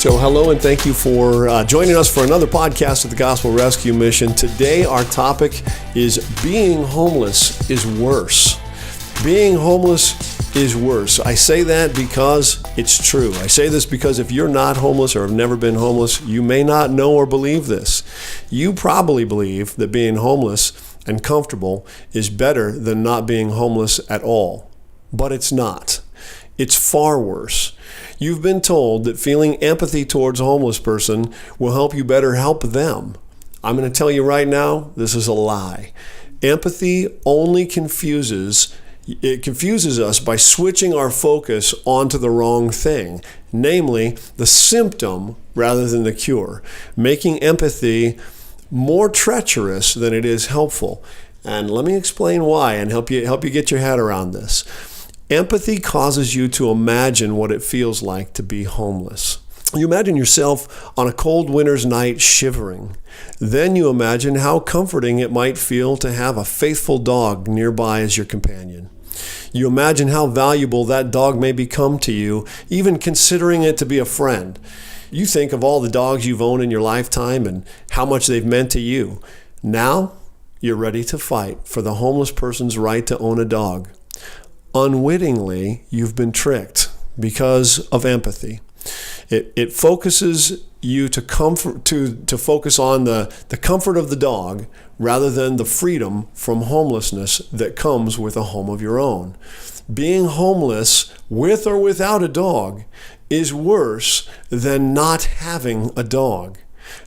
So hello and thank you for joining us for another podcast of the Gospel Rescue Mission. Today our topic is being homeless is worse. Being homeless is worse. I say that because it's true. I say this because if you're not homeless or have never been homeless, you may not know or believe this. You probably believe that being homeless and comfortable is better than not being homeless at all. But it's not. It's far worse. You've been told that feeling empathy towards a homeless person will help you better help them. I'm going to tell you right now, this is a lie. Empathy only confuses us by switching our focus onto the wrong thing, namely the symptom rather than the cure, making empathy more treacherous than it is helpful. And let me explain why and help you get your head around this. Empathy causes you to imagine what it feels like to be homeless. You imagine yourself on a cold winter's night shivering. Then you imagine how comforting it might feel to have a faithful dog nearby as your companion. You imagine how valuable that dog may become to you, even considering it to be a friend. You think of all the dogs you've owned in your lifetime and how much they've meant to you. Now, you're ready to fight for the homeless person's right to own a dog. Unwittingly, you've been tricked because of empathy. It focuses you to focus on the comfort of the dog rather than the freedom from homelessness that comes with a home of your own. Being homeless with or without a dog is worse than not having a dog.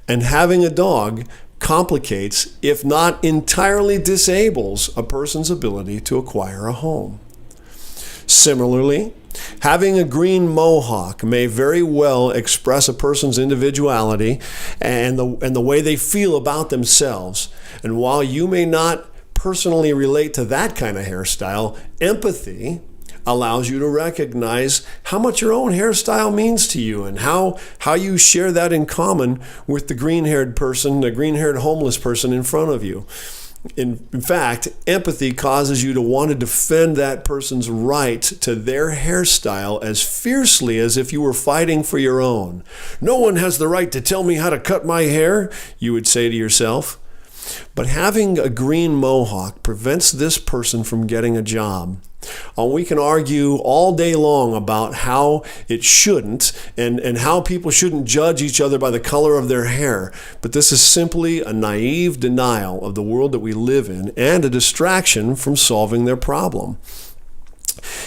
And having a dog complicates, if not entirely disables, a person's ability to acquire a home. Similarly, having a green mohawk may very well express a person's individuality and the way they feel about themselves. And while you may not personally relate to that kind of hairstyle, empathy allows you to recognize how much your own hairstyle means to you and how you share that in common with the green-haired homeless person in front of you. In fact, empathy causes you to want to defend that person's right to their hairstyle as fiercely as if you were fighting for your own. No one has the right to tell me how to cut my hair, you would say to yourself. But having a green mohawk prevents this person from getting a job. We can argue all day long about how it shouldn't and how people shouldn't judge each other by the color of their hair. But this is simply a naive denial of the world that we live in and a distraction from solving their problem.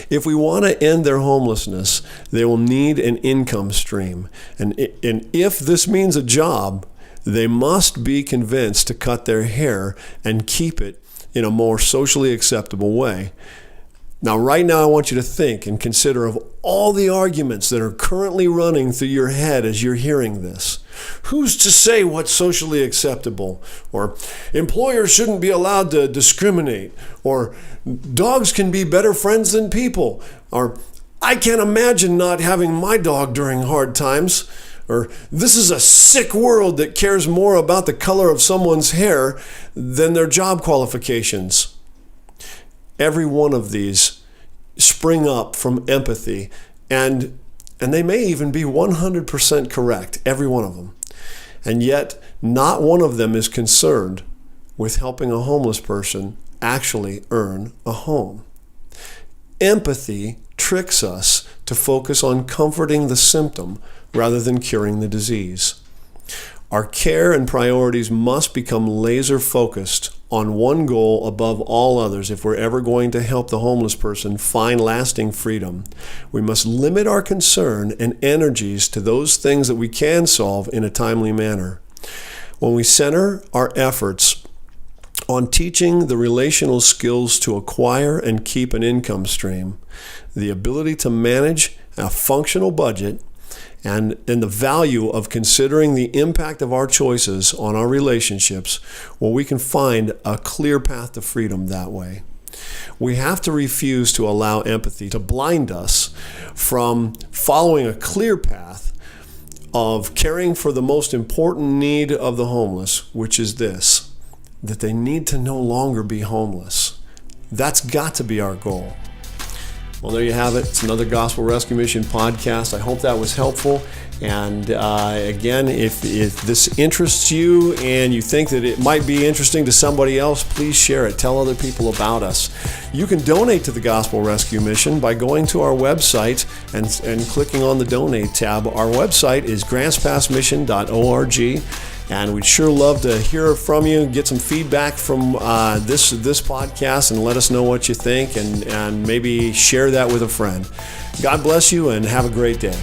If we want to end their homelessness, they will need an income stream. And if this means a job, they must be convinced to cut their hair and keep it in a more socially acceptable way. Now, right now, I want you to think and consider of all the arguments that are currently running through your head as you're hearing this. Who's to say what's socially acceptable? Or employers shouldn't be allowed to discriminate? Or dogs can be better friends than people? Or I can't imagine not having my dog during hard times? Or this is a sick world that cares more about the color of someone's hair than their job qualifications. Every one of these spring up from empathy, and they may even be 100% correct, every one of them. And yet, not one of them is concerned with helping a homeless person actually earn a home. Empathy tricks us to focus on comforting the symptom rather than curing the disease. Our care and priorities must become laser focused on one goal above all others if we're ever going to help the homeless person find lasting freedom. We must limit our concern and energies to those things that we can solve in a timely manner. When we center our efforts on teaching the relational skills to acquire and keep an income stream, the ability to manage a functional budget, and the value of considering the impact of our choices on our relationships, well, we can find a clear path to freedom that way. We have to refuse to allow empathy to blind us from following a clear path of caring for the most important need of the homeless, which is this, that they need to no longer be homeless. That's got to be our goal. Well, there you have it. It's another Gospel Rescue Mission podcast. I hope that was helpful. And again, if this interests you and you think that it might be interesting to somebody else, please share it. Tell other people about us. You can donate to the Gospel Rescue Mission by going to our website and clicking on the Donate tab. Our website is grantspassmission.org. And we'd sure love to hear from you, get some feedback from this podcast, and let us know what you think, and maybe share that with a friend. God bless you, and have a great day.